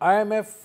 IMF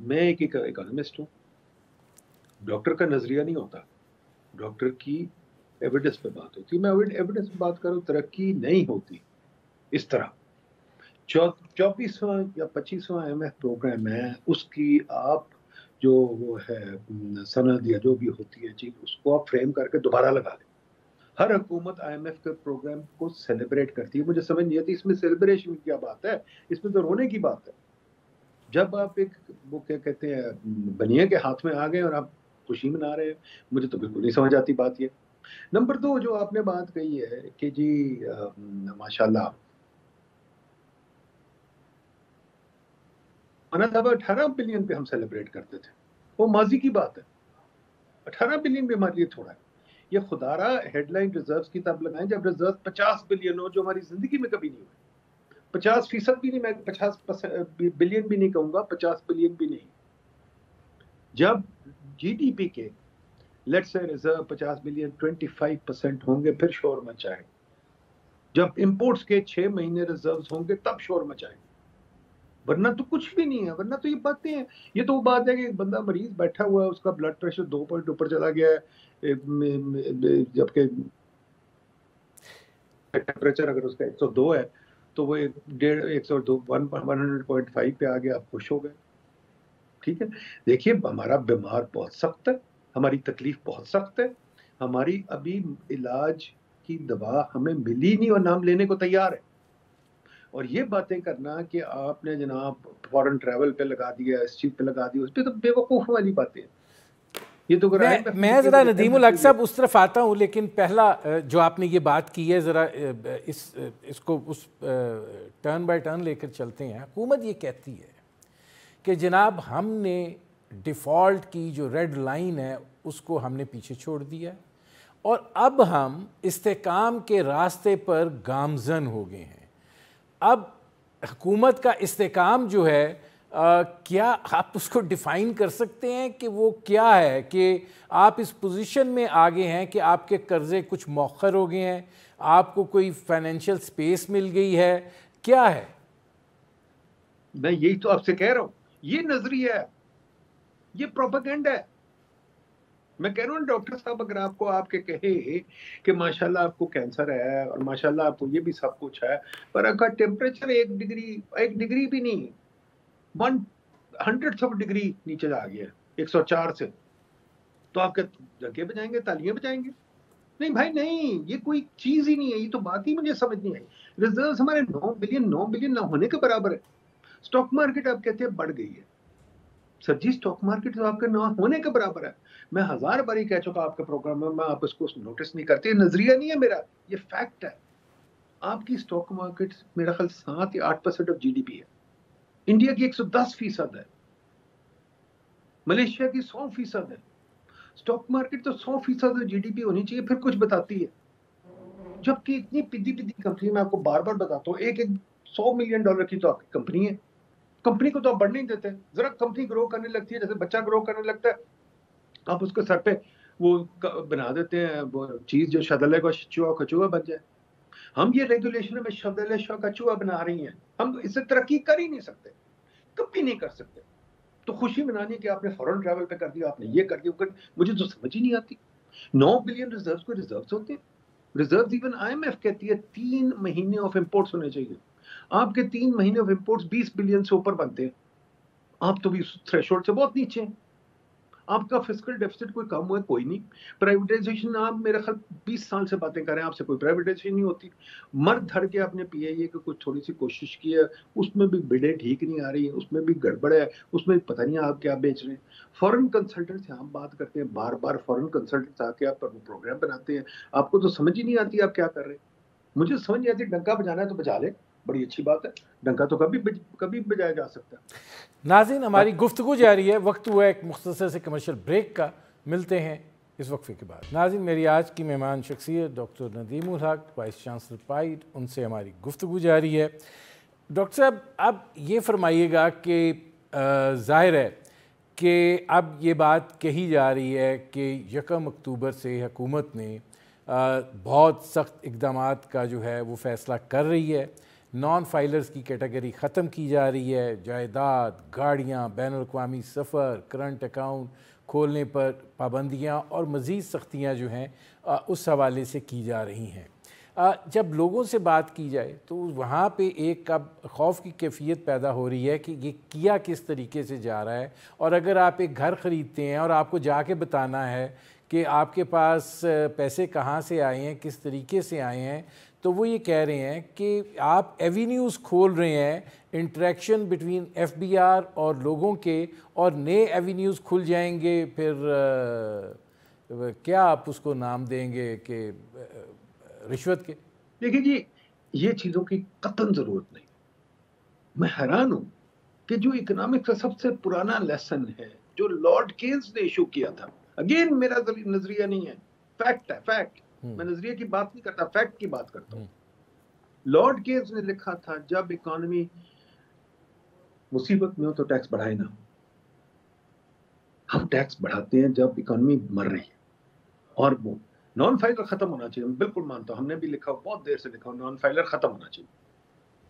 میں ایک economist ہوں. ڈاکٹر کا نظریہ نہیں ہوتا, ڈاکٹر کی ایویڈنس پہ بات ہوتی ہے. میں ایویڈنس پہ بات کروں, ترقی نہیں ہوتی اس طرح. 24واں یا 25واں IMF پروگرام ہے, اس کی آپ جو وہ ہے سند یا جو بھی ہوتی ہے چیز, اس کو آپ فریم کر کے دوبارہ لگا لیں. ہر حکومت IMF کے پروگرام کو سیلیبریٹ کرتی ہے. مجھے سمجھ نہیں آتی اس میں سیلیبریشن کی کیا بات ہے, اس میں تو رونے کی بات ہے. جب آپ ایک وہ کیا کہتے ہیں بنیا کے ہاتھ میں آ گئے اور آپ خوشی منا رہے ہیں, مجھے تو بالکل نہیں سمجھ آتی بات یہ. نمبر 2 جو آپ نے بات کہی ہے کہ جی ماشاءاللہ صاحب 18 بلین پہ ہم سیلیبریٹ کرتے تھے, وہ ماضی کی بات ہے. 18 بلین پہ ہمارے لیے تھوڑا ہے. یہ خدا را ہیڈ لائن ریزروز کی تب لگائیں جب ریزرو 50 بلین ہو, جو ہماری زندگی میں کبھی نہیں ہوئے. 50% بھی نہیں, میں 50 بلین بھی نہیں کہوں گا, 50 بلین بھی نہیں. جب جی ڈی پی کے لیٹ سے ریزرو 50 بلین 25% ہوں گے, پھر شور مچائیں. جب امپورٹس کے 6 مہینے ریزروز ہوں گے تب شور مچائیں, ورنہ تو کچھ بھی نہیں ہے. ورنہ تو یہ باتیں ہیں, یہ تو وہ بات ہے کہ بندہ مریض بیٹھا ہوا ہے, اس کا بلڈ پریشر 2 پوائنٹ اوپر چلا گیا ہے, جبکہ ٹیمپریچر اگر اس کا 102 ہے تو وہ 100.5 پہ آ گیا, آپ خوش ہو گئے. ٹھیک ہے, دیکھیے ہمارا بیمار بہت سخت ہے, ہماری تکلیف بہت سخت ہے, ہماری ابھی علاج کی دوا ہمیں ملی نہیں اور نام لینے کو تیار ہے. اور یہ باتیں کرنا کہ آپ نے جناب فورن ٹریول پہ لگا دیا, اس چیز پہ لگا دیا, اس پہ تو بے وقوف والی باتیں ہیں. یہ تو میں ذرا ندیم الحق صاحب اس طرف آتا ہوں, لیکن پہلا جو آپ نے یہ بات کی ہے ذرا اس کو اس ٹرن بائی ٹرن لے کر چلتے ہیں. حکومت یہ کہتی ہے کہ جناب ہم نے ڈیفالٹ کی جو ریڈ لائن ہے اس کو ہم نے پیچھے چھوڑ دیا اور اب ہم استحکام کے راستے پر گامزن ہو گئے ہیں. اب حکومت کا استحکام جو ہے کیا آپ اس کو ڈیفائن کر سکتے ہیں کہ وہ کیا ہے, کہ آپ اس پوزیشن میں آگے ہیں کہ آپ کے قرضے کچھ مؤخر ہو گئے ہیں, آپ کو کوئی فائنینشیل سپیس مل گئی ہے, کیا ہے؟ میں یہی تو آپ سے کہہ رہا ہوں, یہ نظریہ ہے, یہ پروپیگنڈا ہے. میں کہہ رہا ہوں ڈاکٹر صاحب اگر آپ کو آپ کے کہے کہ ماشاءاللہ آپ کو کینسر ہے اور ماشاءاللہ آپ کو یہ بھی سب کچھ ہے, پر اگر ٹیمپریچر 1 ڈگری بھی نہیں 100 ڈگری نیچے آ گیا 104 سے, تو آپ کے جگہ بجائیں گے, تالیاں بجائیں گے؟ نہیں بھائی نہیں, یہ کوئی چیز ہی نہیں ہے. یہ تو بات ہی مجھے سمجھ نہیں آئی. ریزروز ہمارے 9 بلین نہ ہونے کے برابر ہے. سٹاک مارکیٹ آپ کہتے ہیں بڑھ گئی ہے, سر جی سٹاک مارکیٹ تو آپ کے نہ ہونے کے برابر ہے. میں 1000 باری کہہ چکا آپ کے پروگرام میں, آپ اس کو نوٹس نہیں کرتے. نظریہ نہیں ہے میرا, یہ فیکٹ ہے. آپ کی سٹاک مارکیٹ میرا خیال 7 یا 8% آف جی ڈی پی ہے. انڈیا کی 110% ہے, ملیشیا کی 100% ہے. سٹاک مارکیٹ تو 100% جی ڈی پی ہونی چاہیے, پھر کچھ بتاتی ہے. جبکہ اتنی پدی کمپنی, میں آپ کو بار بار بتاتا ہوں, ایک $100 ملین کی تو آپ کی کمپنی ہے. کمپنی کو تو آپ بڑھنے نہیں دیتے. ذرا کمپنی گرو کرنے لگتی ہے, جیسے بچہ گرو کرنے لگتا ہے, آپ اس کے سر پہ وہ بنا دیتے ہیں وہ چیز جو شدلے کو کچوا بن جائے. ہم یہ ریگولیشن میں شدلے کچوا بنا رہی ہیں, ہم اس سے ترقی کر ہی نہیں سکتے, کبھی نہیں کر سکتے. تو خوشی منانی کہ آپ نے فورن ٹریول پہ کر دیا, آپ نے یہ کر دیا, مجھے تو سمجھ ہی نہیں آتی. 9 بلین ریزروز کو ریزروز ہوتے ہیں. ریزروز ایون IMF کہتی ہے 3 مہینے آف امپورٹس ہونے چاہیے. آپ کے 3 مہینے آف امپورٹس 20 بلین سے اوپر بنتے ہیں. آپ تو بھی تھریشولڈ سے بہت نیچے ہیں. آپ کا فسکل ڈیفیسٹ کوئی کم ہوا ہے؟ کوئی نہیں. پرائیویٹائزیشن آپ میرے خیال 20 سال سے باتیں کر رہے ہیں, آپ سے کوئی پرائیویٹائزیشن نہیں ہوتی. مرد دھڑ کے آپ نے PIA کی کچھ تھوڑی سی کوشش کی ہے, اس میں بھی بڑیں ٹھیک نہیں آ رہی ہیں, اس میں بھی گڑبڑ ہے, اس میں پتہ نہیں آپ کیا بیچ رہے ہیں. فورن کنسلٹنٹ سے ہم بات کرتے ہیں, بار بار فورن کنسلٹنٹ آ کے آپ پر وہ پروگرام بناتے ہیں, آپ کو تو سمجھ ہی نہیں آتی آپ کیا کر رہے ہیں. مجھے سمجھ نہیں آتی. ڈنکا بجانا ہے تو بجا لے, بڑی اچھی بات ہے, ڈنکا تو کبھی بجایا جا سکتا ہے. ناظرین ہماری گفتگو جاری ہے, وقت ہوا ایک مختصر سے کمرشل بریک کا, ملتے ہیں اس وقفے کے بعد. ناظرین میری آج کی مہمان شخصیت ڈاکٹر ندیم الحق, وائس چانسلر پائیڈ, ان سے ہماری گفتگو جاری ہے. ڈاکٹر صاحب اب یہ فرمائیے گا کہ ظاہر ہے کہ اب یہ بات کہی جا رہی ہے کہ 1 اکتوبر سے حکومت نے بہت سخت اقدامات کا جو ہے وہ فیصلہ کر رہی ہے, نان فائلرز کی کیٹیگری ختم کی جا رہی ہے، جائیداد، گاڑیاں، بین الاقوامی سفر، کرنٹ اکاؤنٹ کھولنے پر پابندیاں اور مزید سختیاں جو ہیں اس حوالے سے کی جا رہی ہیں۔ جب لوگوں سے بات کی جائے تو وہاں پہ ایک اب خوف کی کیفیت پیدا ہو رہی ہے کہ یہ کیا کس طریقے سے جا رہا ہے، اور اگر آپ ایک گھر خریدتے ہیں اور آپ کو جا کے بتانا ہے کہ آپ کے پاس پیسے کہاں سے آئے ہیں، کس طریقے سے آئے ہیں، تو وہ یہ کہہ رہے ہیں کہ آپ ایوینیوز کھول رہے ہیں interaction between F B R اور لوگوں کے، اور نئے ایوینیوز کھل جائیں گے، پھر کیا آپ اس کو نام دیں گے کہ رشوت کے۔ دیکھیں جی، یہ چیزوں کی قطعاً ضرورت نہیں۔ میں حیران ہوں کہ جو اکنامکس کا سب سے پرانا لیسن ہے جو لارڈ کینز نے ایشو کیا تھا، اگین میرا نظریہ نہیں ہے، فیکٹ ہے، فیکٹ، میں نظریے کی بات نہیں کرتا، فیکٹ کی بات کرتا ہوں۔ لارڈ کینز نے لکھا تھا جب اکانومی مصیبت میں ہو تو ٹیکس بڑھائے نہ۔ ہم ٹیکس بڑھاتے ہیں جب اکانومی مر رہی ہے، اور وہ نان فائلر ختم ہونا چاہیے، میں بالکل مانتا ہوں، ہم نے بھی لکھا، بہت دیر سے لکھا، نان فائلر ختم ہونا چاہیے،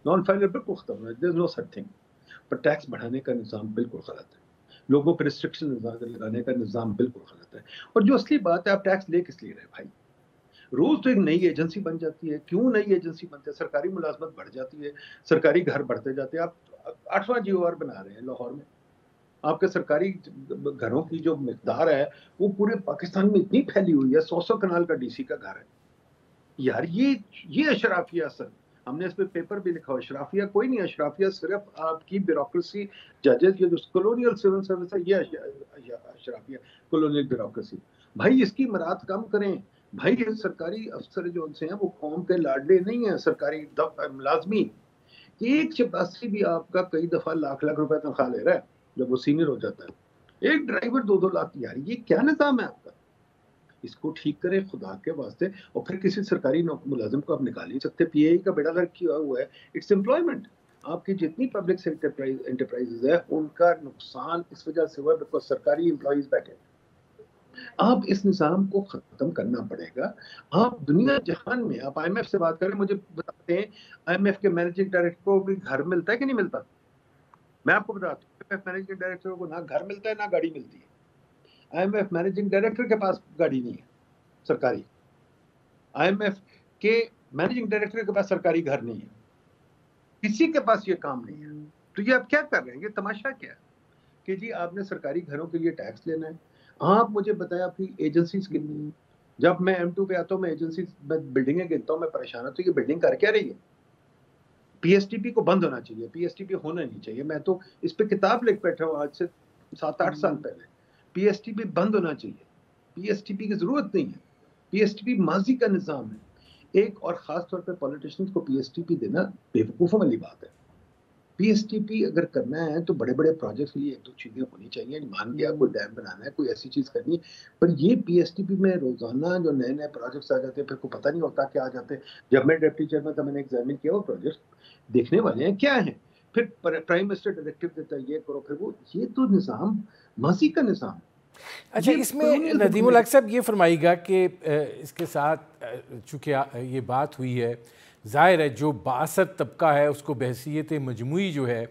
نان فائلر بالکل ختم ہونا چاہیے، no such thing۔ پر ٹیکس بڑھانے کا نظام بالکل غلط ہے، لوگوں پہ ریسٹرکشن لگانے کا نظام بالکل غلط ہے۔ اور جو اصلی بات ہے، آپ ٹیکس لے کس لیے رہے بھائی؟ روز تو ایک نئی ایجنسی بن جاتی ہے، کیوں نئی ایجنسی بنتے ہیں؟ سرکاری ملازمت بڑھ جاتی ہے، سرکاری گھر بڑھتے جاتے ہیں۔ آپ 8واں جی او آر بنا رہے ہیں لاہور میں، آپ کے سرکاری گھروں کی جو مقدار ہے وہ پورے پاکستان میں اتنی پھیلی ہوئی ہے، 100 کنال کا ڈی سی کا گھر ہے یار۔ یہ اشرافیہ اصل، ہم نے اس پہ پیپر بھی لکھا، اشرافیہ کوئی نہیں، اشرافیہ صرف آپ کی بیوروکریسی، ججز، یہ جو کولونیل سول سروس ہے، یہ اشرافیہ، کولونیل بیوروکریسی۔ بھائی اس کی مراد کم کریں بھائی، یہ سرکاری افسر جو ان سے ہیں وہ قوم کے لاڈلے نہیں ہیں، سرکاری ملازمی۔ ایک چپراسی بھی آپ کا کئی دفعہ لاکھ روپے تنخواہ لے رہا ہے جب وہ سینئر ہو جاتا ہے، ایک ڈرائیور 2 لاکھ۔ یار یہ کیا نظام ہے آپ کا؟ اس کو ٹھیک کریں خدا کے واسطے۔ اور پھر کسی سرکاری ملازم کو آپ نکال ہی سکتے، پی اے کا بیڑا غرق کیا ہوا ہے، اٹس امپلائمنٹ۔ آپ کی جتنی پبلک انٹرپرائز ہے ان کا نقصان اس وجہ سے ہوا ہے بیکاز سرکاری امپلائیز بیٹھے۔ آپ اس نظام کو ختم کرنا پڑے گا۔ آپ دنیا جہان میں، آپ آئی ایم ایف سے بات کریں، مجھے بتاتے ہیں آئی ایم ایف کے مینیجنگ ڈائریکٹر کو بھی گھر ملتا ہے کہ نہیں ملتا؟ میں آپ کو بتاتا ہوں، I M F managing director کو نہ گھر ملتا ہے نہ گاڑی ملتی ہے۔ I M F managing director کے پاس گاڑی نہیں ہے سرکاری، آئی ایم ایف کے مینیجنگ ڈائریکٹر کے پاس سرکاری گھر نہیں ہے، کسی کے پاس یہ کام نہیں ہے۔ تو یہ آپ کیا کر رہے ہیں؟ یہ تماشا کیا ہے کہ جی آپ نے سرکاری گھروں کے لیے ٹیکس لینا ہے۔ آپ مجھے بتایا آپ کی ایجنسیز کتنی ہیں؟ جب میں M2 پہ آتا ہوں، میں ایجنسیز میں بلڈنگیں گنتا ہوں، میں پریشان ہوتا ہوں یہ بلڈنگ کر کیا رہی ہے؟ پی ایس ٹی پی کو بند ہونا چاہیے، پی ایس ٹی پی ہونا نہیں چاہیے۔ میں تو اس پہ کتاب لکھ بیٹھا ہوں آج سے 7-8 سال پہلے، پی ایس ٹی پی بند ہونا چاہیے، پی ایس ٹی پی کی ضرورت نہیں ہے، پی ایس ٹی پی ماضی کا نظام ہے۔ ایک اور خاص طور پہ پولیٹیشنز کو پی ایس ٹی پی دینا بیوقوفوں والی بات ہے۔ پی ایس ٹی پی اگر کرنا ہے تو بڑے بڑے پروجیکٹس کے لیے 1-2 چیزیں ہونی چاہیے، مان گیا کوئی ڈیم بنانا ہے، کوئی ایسی چیز کرنی ہے، پر یہ پی ایس ٹی پی میں روزانہ جو نئے نئے پروجیکٹس آ جاتے ہیں، پھر کو پتہ نہیں ہوتا کیا آ جاتے ہیں۔ جب میں ڈپٹی چیئرمین تھا، میں نے ایگزامن کیا وہ پروجیکٹ، دیکھنے والے ہیں کیا ہیں، پھر پرائم منسٹر ڈائریکٹو دیتا ہے یہ کرو، پھر وہ، یہ تو نظام ماضی کا نظام۔ اچھا، اس میں ندیم الحق صاحب یہ فرمائیے گا کہ اس کے ساتھ چونکہ یہ بات ہوئی ہے، ظاہر ہے جو بااثر طبقہ ہے اس کو بحیثیت مجموعی جو ہے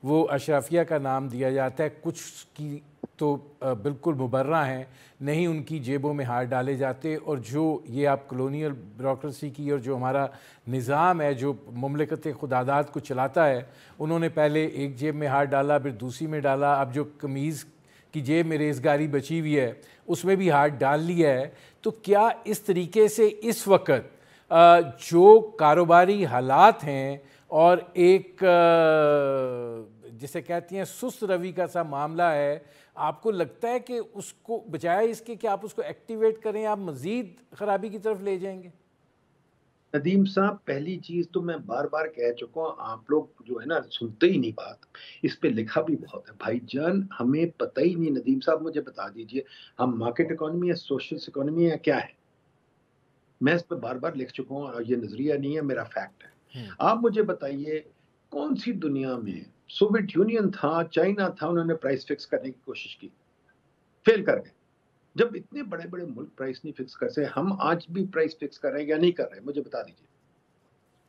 وہ اشرافیہ کا نام دیا جاتا ہے، کچھ کی تو بالکل مبرہ ہیں، نہیں ان کی جیبوں میں ہاتھ ڈالے جاتے، اور جو یہ آپ کلونیل بیوروکریسی کی اور جو ہمارا نظام ہے جو مملکت خداداد کو چلاتا ہے، انہوں نے پہلے ایک جیب میں ہاتھ ڈالا، پھر دوسری میں ڈالا، اب جو قمیض کی جیب میں ریزگاری بچی ہوئی ہے اس میں بھی ہاتھ ڈال لیا ہے۔ تو کیا اس طریقے سے اس وقت جو کاروباری حالات ہیں اور ایک جسے کہتے ہیں سست روی کا سا معاملہ ہے، آپ کو لگتا ہے کہ اس کو بجائے اس کے کہ آپ اس کو ایکٹیویٹ کریں، آپ مزید خرابی کی طرف لے جائیں گے؟ ندیم صاحب، پہلی چیز تو میں بار بار کہہ چکا ہوں، آپ لوگ جو ہے نا سنتے ہی نہیں بات، اس پہ لکھا بھی بہت ہے بھائی جان، ہمیں پتہ ہی نہیں۔ ندیم صاحب مجھے بتا دیجئے، ہم مارکیٹ اکانومی ہے، سوشل اکانومی ہے، کیا ہے؟ میں اس پہ بار بار لکھ چکا ہوں، اور یہ نظریہ نہیں ہے، میرا فیکٹ ہے۔ آپ مجھے بتائیے کون سی دنیا میں، سوویت یونین تھا، چائنا تھا، انہوں نے پرائس فکس کرنے کی کوشش کی، فیل کر گئے۔ جب اتنے بڑے بڑے ملک پرائس نہیں فکس کر سکے، ہم آج بھی پرائس فکس کر رہے ہیں یا نہیں کر رہے؟ مجھے بتا دیجیے۔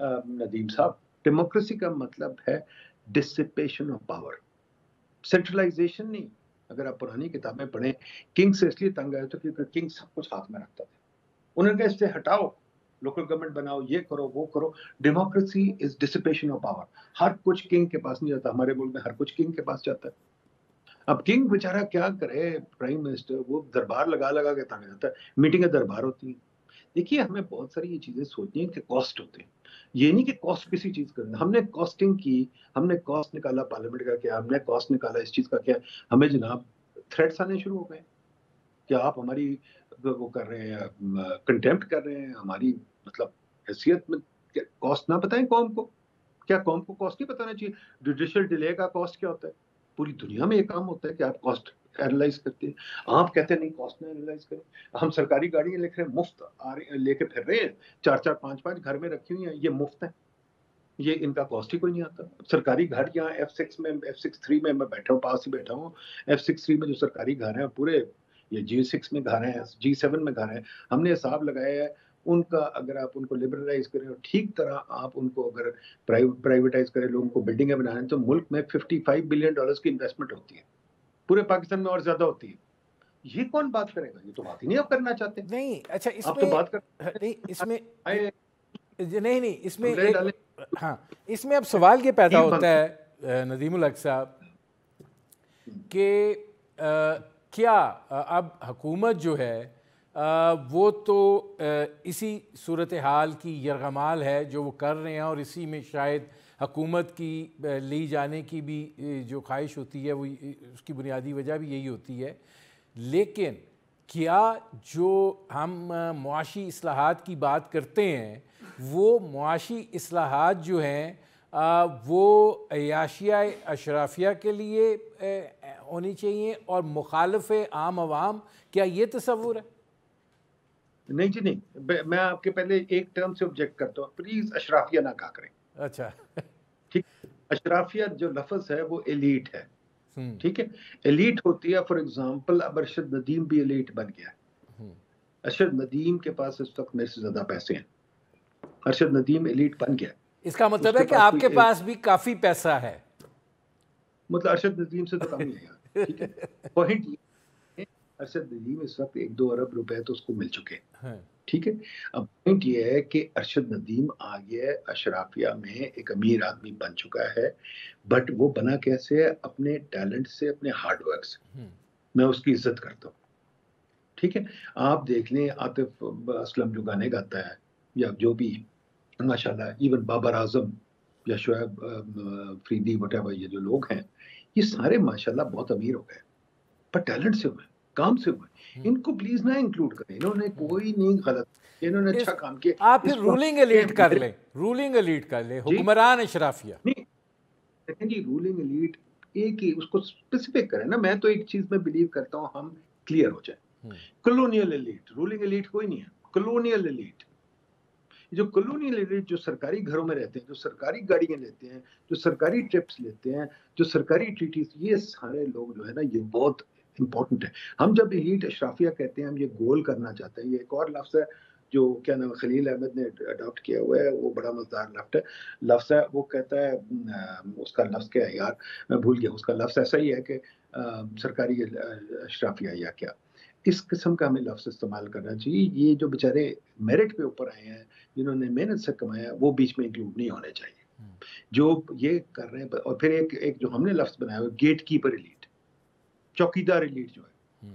ندیم صاحب, ڈیموکریسی کا مطلب ہے ڈسپیشن آف پاور, سینٹرلائزیشن نہیں. اگر آپ پرانی کتابیں پڑھیں, کنگ سے اس لیے تنگ آئے تھے کیونکہ کنگ سب کچھ ہاتھ میں رکھتا تھا. انہوں نے کہا اس سے ہٹاؤ, لوکل گورنمنٹ بناؤ, یہ کرو وہ کرو. Democracy is dispersion of power. ہر کچھ کنگ کے پاس نہیں جاتا. ہمارے ملک میں ہر کچھ کنگ کے پاس جاتا ہے. اب کنگ بیچارہ کیا کرے, پرائم منسٹر وہ دربار لگا لگا کے تنگ جاتا ہے. میٹنگیں دربار ہوتی ہیں. دیکھیے ہمیں بہت ساری یہ چیزیں سوچنی ہیں کہ کاسٹ ہوتے ہیں. یہ نہیں کہ کاسٹ کسی چیز کرنا. ہم نے کاسٹنگ کی, ہم نے کاسٹ نکالا پارلیمنٹ کا کیا, ہم نے کاسٹ نکالا اس چیز کا کیا, ہمیں جناب تھریٹس آنے شروع ہو گئے کہ آپ ہماری وہ کر رہے ہیں, کنٹیمپٹ کر رہے ہیں ہماری مطلب حیثیت میں. کاسٹ نہ بتائیں قوم کو, کیا قوم کو کاسٹ نہیں بتانا چاہیے؟ جوڈیشل ڈیلے کا کاسٹ کیا ہوتا ہے؟ پوری دنیا میں یہ کام ہوتا ہے کہ آپ کاسٹ اینالائز کرتے ہیں. آپ کہتے ہیں نہیں کاسٹ نہ اینالائز کریں. ہم سرکاری گاڑیاں لے کے مفت لے کے پھر رہے ہیں, 4-4 5-5 گھر میں رکھی ہوئی ہیں, یہ مفت ہیں, یہ ان کا کاسٹ ہی کوئی نہیں آتا. سرکاری گھر یہاں F6 میں, F63 میں بیٹھا ہوں, پاس ہی بیٹھا ہوں. F63 میں جو سرکاری گھر ہیں پورے, یہ G6 میں گھر ہیں, G7 میں گھر ہیں. ہم نے حساب لگایا ہے ان کا, اگر آپ ان کو لبرلائز کریں اور ٹھیک طرح آپ ان کو اگر پرائیویٹائز کریں, لوگوں کو بلڈنگیں بنائیں, تو ملک میں $55 بلین کی انویسٹمنٹ ہوتی ہے. پورے پاکستان میں اور زیادہ ہوتی ہے. یہ کون بات کرے گا؟ یہ تو بات ہی نہیں آپ کرنا چاہتے. نہیں اچھا اس آپ میں تو بات نہیں, اس میں کریں نہیں اس میں ایک, ہاں اس میں اب سوال یہ پیدا ہوتا ہے ندیم الحق صاحب کہ کیا اب حکومت جو ہے وہ تو اسی صورتحال کی یرغمال ہے جو وہ کر رہے ہیں, اور اسی میں شاید حکومت کی لی جانے کی بھی جو خواہش ہوتی ہے وہ اس کی بنیادی وجہ بھی یہی ہوتی ہے. لیکن کیا جو ہم معاشی اصلاحات کی بات کرتے ہیں وہ معاشی اصلاحات جو ہیں وہ عیاشیہ اشرافیہ کے لیے ہونی چاہیے اور مخالف عام عوام, کیا یہ تصور ہے؟ نہیں جی نہیں, میں آپ کے پہلے ایک ٹرم سے آبجیکٹ کرتا ہوں, پلیز اشرافیہ نہ کہا کریں. اچھا ٹھیک, اشرافیہ جو لفظ ہے وہ ایلیٹ ہے. ٹھیک ہے, ایلیٹ ہوتی ہے. فار ایگزامپل اب ارشد ندیم بھی ایلیٹ بن گیا ہے. ارشد ندیم کے پاس اس وقت میرے سے زیادہ پیسے ہیں. ارشد ندیم ایلیٹ بن گیا. اس کا مطلب ہے کہ آپ کے پاس بھی کافی پیسہ ہے. مطلب ارشد ندیم سے تو کم ہی ہے یار. ٹھیک ہے, پوائنٹ یہ, ارشد ندیم اس وقت 1-2 ارب روپے تو اس کو مل چکے ہیں. ٹھیک ہے, اب پوائنٹ یہ ہے کہ ارشد ندیم آگے اشرافیہ میں ایک امیر آدمی بن چکا ہے, بٹ وہ بنا کیسے ہے؟ اپنے ٹیلنٹ سے, اپنے ہارڈ ورک سے. میں اس کی عزت کرتا ہوں. ٹھیک ہے, آپ دیکھ لیں عاطف اسلم جو گانے گاتا ہے یا جو بھی ماشاءاللہ, ایون بابر اعظم یا شعیب فریدی وٹ ایور, یہ جو لوگ ہیں یہ سارے ماشاءاللہ بہت امیر ہو گئے, پر ٹیلنٹ سے ہوئے, کام سے ہوئے. ان کو پلیز نہ انکلوڈ کریں, انہوں نے کوئی نہیں غلط, انہوں نے اچھا کام کیا. آپ پھر رولنگ ایلیٹ کر لیں, رولنگ ایلیٹ کر لیں, حکمران اشرافیہ. نہیں دیکھیں جی, رولنگ ایلیٹ ایک ہی اس کو اسپیسیفک کریں نا. میں تو ایک چیز میں بلیو کرتا ہوں, ہم کلیئر ہو جائیں. کلونیل ایلیٹ, رولنگ ایلیٹ کوئی نہیں ہے. کلونیل ایلیٹ, جو کلونیل ایلیٹ جو سرکاری گھروں میں رہتے ہیں, جو سرکاری گاڑیاں لیتے ہیں, جو سرکاری ٹرپس لیتے ہیں, جو سرکاری ٹریٹیز, یہ سارے لوگ جو ہے نا یہ بہت امپورٹنٹ ہے. ہم جب ایلیٹ اشرافیہ کہتے ہیں, ہم یہ گول کرنا چاہتے ہیں. یہ ایک اور لفظ ہے جو کیا نام خلیل احمد نے اڈاپٹ کیا ہوا ہے, وہ بڑا مزدار لفظ ہے. وہ کہتا ہے, اس کا لفظ کیا ہے یار میں بھول گیا, اس کا لفظ ایسا ہی ہے کہ سرکاری اشرافیہ یا کیا, اس قسم کا ہمیں لفظ استعمال کرنا چاہیے. یہ جو بیچارے میرٹ پہ اوپر آئے ہیں, جنہوں نے محنت سے کمایا, وہ بیچ میں انکلوڈ نہیں ہونے چاہیے. جو یہ کر رہے ہیں, اور پھر ایک جو ہم نے لفظ بنایا ہے گیٹ کیپر ایلیٹ, چوکیدار ایلیٹ جو ہے,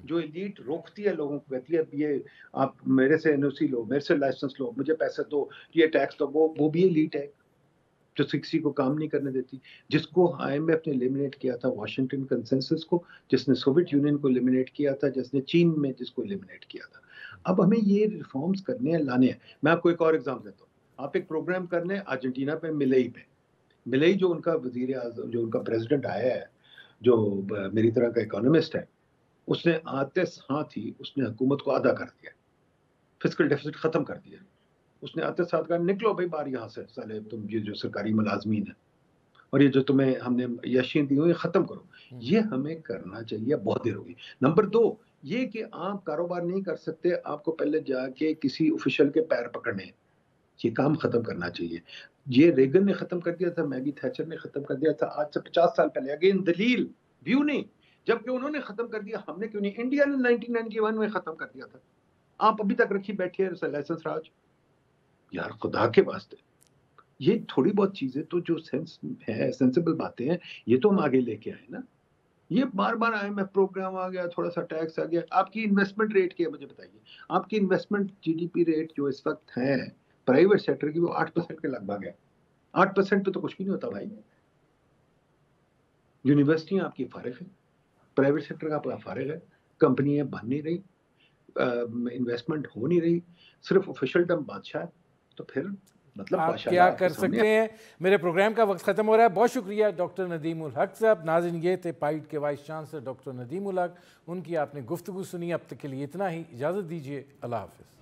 جو ایلیٹ روکتی ہے لوگوں کو, کہتی ہے یہ آپ میرے سے NOC لو, میرے سے لائسنس لو, مجھے پیسے دو, یہ ٹیکس دو. وہ بھی ایلیٹ ہے جو کسی کو کام نہیں کرنے دیتی. جس کو IMF نے ایلیمنیٹ کیا تھا, واشنگٹن کنسنسس کو, جس نے سوویت یونین کو ایلیمنیٹ کیا تھا, جس نے چین میں جس کو ایلیمنیٹ کیا تھا. اب ہمیں یہ ریفارمز کرنے ہیں, لانے ہیں. میں آپ کو ایک اور ایگزامپل دیتا ہوں. آپ ایک پروگرام کر لیں ارجنٹینا پہ, ملئی جو ان کا وزیر اعظم, جو ان کا پریزیڈنٹ آیا ہے, جو میری طرح کا اکانومسٹ ہے, اس نے آتے ساتھ ہی اس نے حکومت کو آدھا کر دیا, فسکل ڈیفیسٹ ختم کر دیا. اس نے آتے ساتھ کہا نکلو بھائی باہر یہاں سے, سالے تم یہ جو سرکاری ملازمین ہیں اور یہ جو تمہیں ہم نے یشیں دی ہوئی ختم کرو. یہ ہمیں کرنا چاہیے, بہت دیر ہوگی. نمبر 2 یہ کہ آپ کاروبار نہیں کر سکتے, آپ کو پہلے جا کے کسی آفیشل کے پیر پکڑنے. یہ کام ختم کرنا چاہیے. یہ ریگن نے ختم کر دیا تھا, میگی تھیچر نے ختم کر دیا تھا آج سے 50 سال پہلے. اگین دلیل ویو نہیں, جبکہ انہوں نے ختم کر دیا, ہم نے کیوں نہیں؟ انڈیا نے 1991 میں ختم کر دیا تھا. آپ ابھی تک رکھی بیٹھے ہیں لائسنس راج. یار خدا کے واسطے, یہ تھوڑی بہت چیزیں تو جو سینس ہے, سینسیبل باتیں ہیں, یہ تو ہم آگے لے کے آئے نا. یہ بار بار آئے میں پروگرام آ گیا, تھوڑا سا ٹیکس آ گیا. آپ کی انویسٹمنٹ ریٹ کیا ہے مجھے بتائیے؟ آپ کی investment G D P rate جو اس وقت ہے پرائیویٹ سیکٹر کی, وہ 8% کے لگ بھگ ہے. 8% پہ تو کچھ بھی نہیں ہوتا بھائی. یونیورسٹیاں آپ کی فارغ ہیں, پرائیویٹ سیکٹر کا آپ فارغ ہے, کمپنیاں بن نہیں رہی, انویسٹمنٹ ہو نہیں رہی, صرف آفیشل ٹرم بادشاہ ہے. تو پھر مطلب آپ ماشاء کیا اللہ آپ کر کے سامنے. سکتے ہیں. میرے پروگرام کا وقت ختم ہو رہا ہے. بہت شکریہ ڈاکٹر ندیم الحق صاحب. ناظرین یہ تھے پائٹ کے وائس چانسلر ڈاکٹر ندیم الحق, ان کی آپ نے گفتگو سنی. اب تک کے لیے اتنا ہی, اجازت دیجیے, اللہ حافظ.